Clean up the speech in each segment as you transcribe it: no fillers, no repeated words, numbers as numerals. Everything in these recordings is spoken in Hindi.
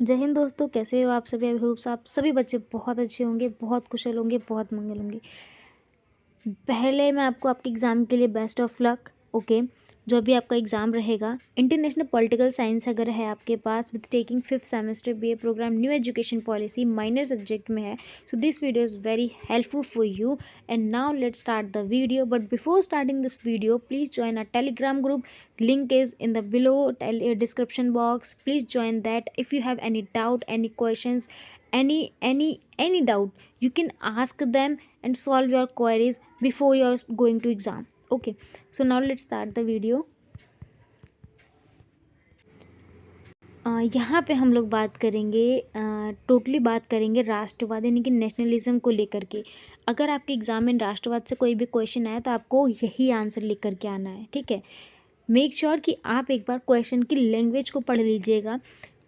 जय हिंद दोस्तों, कैसे हो आप सभी। आई होप्स आप सभी बच्चे बहुत अच्छे होंगे, बहुत कुशल होंगे, बहुत मंगल होंगे। पहले मैं आपको आपके एग्ज़ाम के लिए बेस्ट ऑफ लक। ओके, जो भी आपका एग्ज़ाम रहेगा, इंटरनेशनल पॉलिटिकल साइंस अगर है आपके पास with taking 5th semester BA program, new education policy minor subject में है, so this video is very helpful for you. And now let's start the video, but before starting this video please join our telegram group. Link is in the below description box. Please join that. If you have any doubt, any questions, any doubt, you can ask them and solve your queries before you're going to exam. Okay, so now let's start the video. यहाँ पे हम लोग बात करेंगे, टोटली बात करेंगे राष्ट्रवाद यानी कि नेशनलिज्म को लेकर के। अगर आपके एग्ज़ाम में राष्ट्रवाद से कोई भी क्वेश्चन आया तो आपको यही आंसर लिख करके आना है, ठीक है। मेक श्योर कि आप एक बार क्वेश्चन की लैंग्वेज को पढ़ लीजिएगा।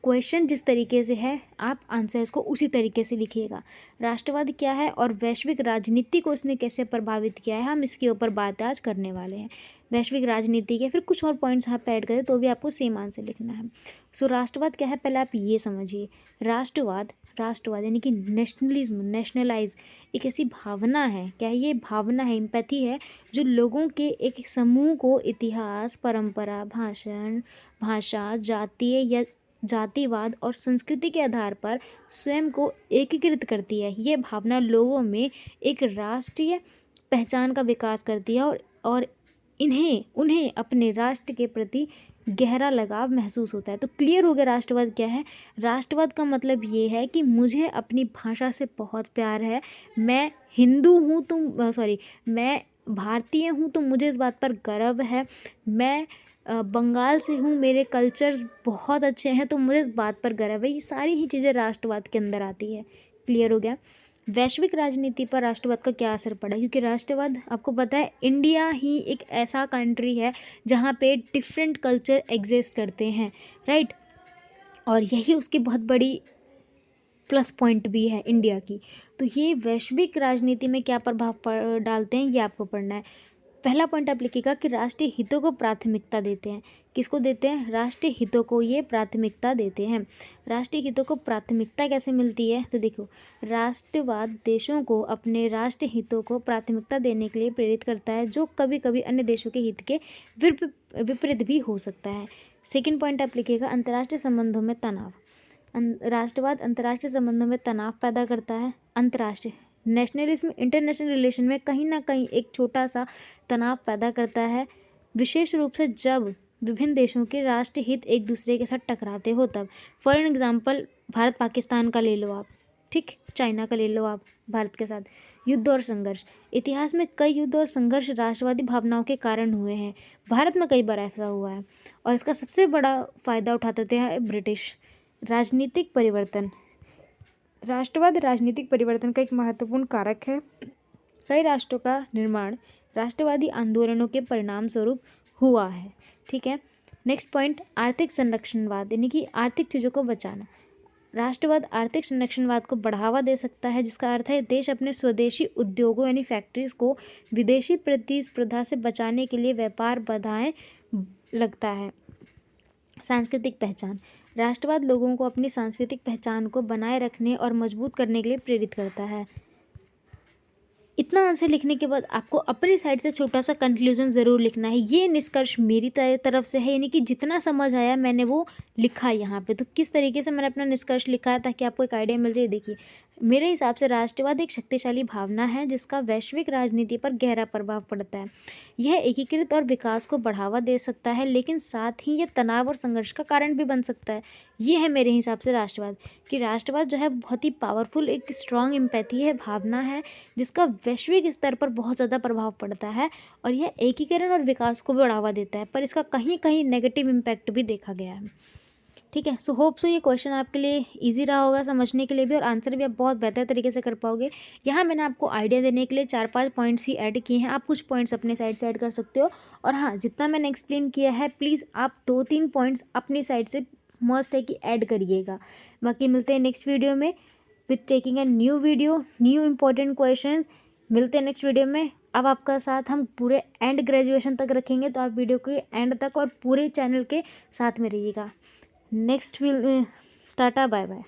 क्वेश्चन जिस तरीके से है आप आंसर्स को उसी तरीके से लिखिएगा। राष्ट्रवाद क्या है और वैश्विक राजनीति को इसने कैसे प्रभावित किया है, हम इसके ऊपर बात आज करने वाले हैं। वैश्विक राजनीति के फिर कुछ और पॉइंट्स आप ऐड करें तो भी आपको सेम आंसर लिखना है। सो राष्ट्रवाद क्या है, पहले आप ये समझिए। राष्ट्रवाद राष्ट्रवाद यानी कि नेशनलिज्म, नेशनलाइज एक ऐसी भावना है। क्या है ये भावना है, एम्पैथी है, जो लोगों के एक समूह को इतिहास, परंपरा, भाषा, जातिवाद और संस्कृति के आधार पर स्वयं को एकीकृत करती है। ये भावना लोगों में एक राष्ट्रीय पहचान का विकास करती है और उन्हें अपने राष्ट्र के प्रति गहरा लगाव महसूस होता है। तो क्लियर हो गया राष्ट्रवाद क्या है। राष्ट्रवाद का मतलब ये है कि मुझे अपनी भाषा से बहुत प्यार है, मैं हिंदू हूँ मैं भारतीय हूँ तो मुझे इस बात पर गर्व है, मैं बंगाल से हूँ, मेरे कल्चर्स बहुत अच्छे हैं तो मुझे इस बात पर गर्व है। ये सारी ही चीज़ें राष्ट्रवाद के अंदर आती है। क्लियर हो गया। वैश्विक राजनीति पर राष्ट्रवाद का क्या असर पड़ा, क्योंकि राष्ट्रवाद आपको पता है इंडिया ही एक ऐसा कंट्री है जहाँ पे डिफरेंट कल्चर एग्जिस्ट करते हैं, राइट। और यही उसकी बहुत बड़ी प्लस पॉइंट भी है इंडिया की। तो ये वैश्विक राजनीति में क्या प्रभाव डालते हैं ये आपको पढ़ना है। पहला पॉइंट आप लिखिएगा कि राष्ट्रीय हितों को प्राथमिकता देते हैं। किसको देते हैं, राष्ट्रीय हितों को ये प्राथमिकता देते हैं। राष्ट्रीय हितों को प्राथमिकता कैसे मिलती है, तो देखो, राष्ट्रवाद देशों को अपने राष्ट्रीय हितों को प्राथमिकता देने के लिए प्रेरित करता है, जो कभी कभी अन्य देशों के हित के विपरीत भी हो सकता है। सेकेंड पॉइंट आप लिखिएगा, अंतर्राष्ट्रीय संबंधों में तनाव। राष्ट्रवाद अंतर्राष्ट्रीय संबंधों में तनाव पैदा करता है। अंतर्राष्ट्रीय नेशनलिज्म इंटरनेशनल रिलेशन में कहीं ना कहीं एक छोटा सा तनाव पैदा करता है, विशेष रूप से जब विभिन्न देशों के राष्ट्रीय हित एक दूसरे के साथ टकराते हो तब। For an example Bharat Pakistan का ले लो आप, ठीक, चाइना का ले लो आप भारत के साथ। युद्ध और संघर्ष, इतिहास में कई युद्ध और संघर्ष राष्ट्रवादी भावनाओं के कारण हुए हैं। भारत में कई बार ऐसा हुआ है और इसका सबसे बड़ा फ़ायदा उठाते थे ब्रिटिश। राजनीतिक परिवर्तन, राष्ट्रवाद राजनीतिक परिवर्तन का एक महत्वपूर्ण कारक है। कई राष्ट्रों का निर्माण राष्ट्रवादी आंदोलनों के परिणाम स्वरूप हुआ है, ठीक है। नेक्स्ट पॉइंट, आर्थिक संरक्षणवाद यानी कि आर्थिक चीज़ों को बचाना। राष्ट्रवाद आर्थिक संरक्षणवाद को बढ़ावा दे सकता है, जिसका अर्थ है देश अपने स्वदेशी उद्योगों यानी फैक्ट्रीज को विदेशी प्रतिस्पर्धा से बचाने के लिए व्यापार बाधाएं लगता है। सांस्कृतिक पहचान, राष्ट्रवाद लोगों को अपनी सांस्कृतिक पहचान को बनाए रखने और मजबूत करने के लिए प्रेरित करता है। इतना आंसर लिखने के बाद आपको अपनी साइड से छोटा सा कंक्लूजन ज़रूर लिखना है। ये निष्कर्ष मेरी तरफ से है, यानी कि जितना समझ आया मैंने वो लिखा है यहाँ पे। तो किस तरीके से मैंने अपना निष्कर्ष लिखा है ताकि आपको एक आइडिया मिल जाए। देखिए, मेरे हिसाब से राष्ट्रवाद एक शक्तिशाली भावना है जिसका वैश्विक राजनीति पर गहरा प्रभाव पड़ता है। यह एकीकृत और विकास को बढ़ावा दे सकता है, लेकिन साथ ही यह तनाव और संघर्ष का कारण भी बन सकता है। ये है मेरे हिसाब से राष्ट्रवाद, कि राष्ट्रवाद जो है बहुत ही पावरफुल एक स्ट्रॉन्ग एम्पैथी है, भावना है, जिसका वैश्विक स्तर पर बहुत ज़्यादा प्रभाव पड़ता है और यह एकीकरण और विकास को भी बढ़ावा देता है, पर इसका कहीं कहीं नेगेटिव इम्पैक्ट भी देखा गया है, ठीक है। सो होप सो ये क्वेश्चन आपके लिए इजी रहा होगा समझने के लिए भी, और आंसर भी आप बहुत बेहतर तरीके से कर पाओगे। यहाँ मैंने आपको आइडिया देने के लिए 4-5 पॉइंट्स ही ऐड किए हैं, आप कुछ पॉइंट्स अपने साइड से ऐड कर सकते हो। और हाँ, जितना मैंने एक्सप्लेन किया है प्लीज़ आप 2-3 पॉइंट्स अपनी साइड से मस्ट है कि ऐड करिएगा। बाकी मिलते हैं नेक्स्ट वीडियो में with taking a new video, new important questions. मिलते हैं नेक्स्ट वीडियो में। अब आपका साथ हम पूरे एंड ग्रेजुएशन तक रखेंगे, तो आप वीडियो के एंड तक और पूरे चैनल के साथ में रहिएगा। Next ta ta bye bye.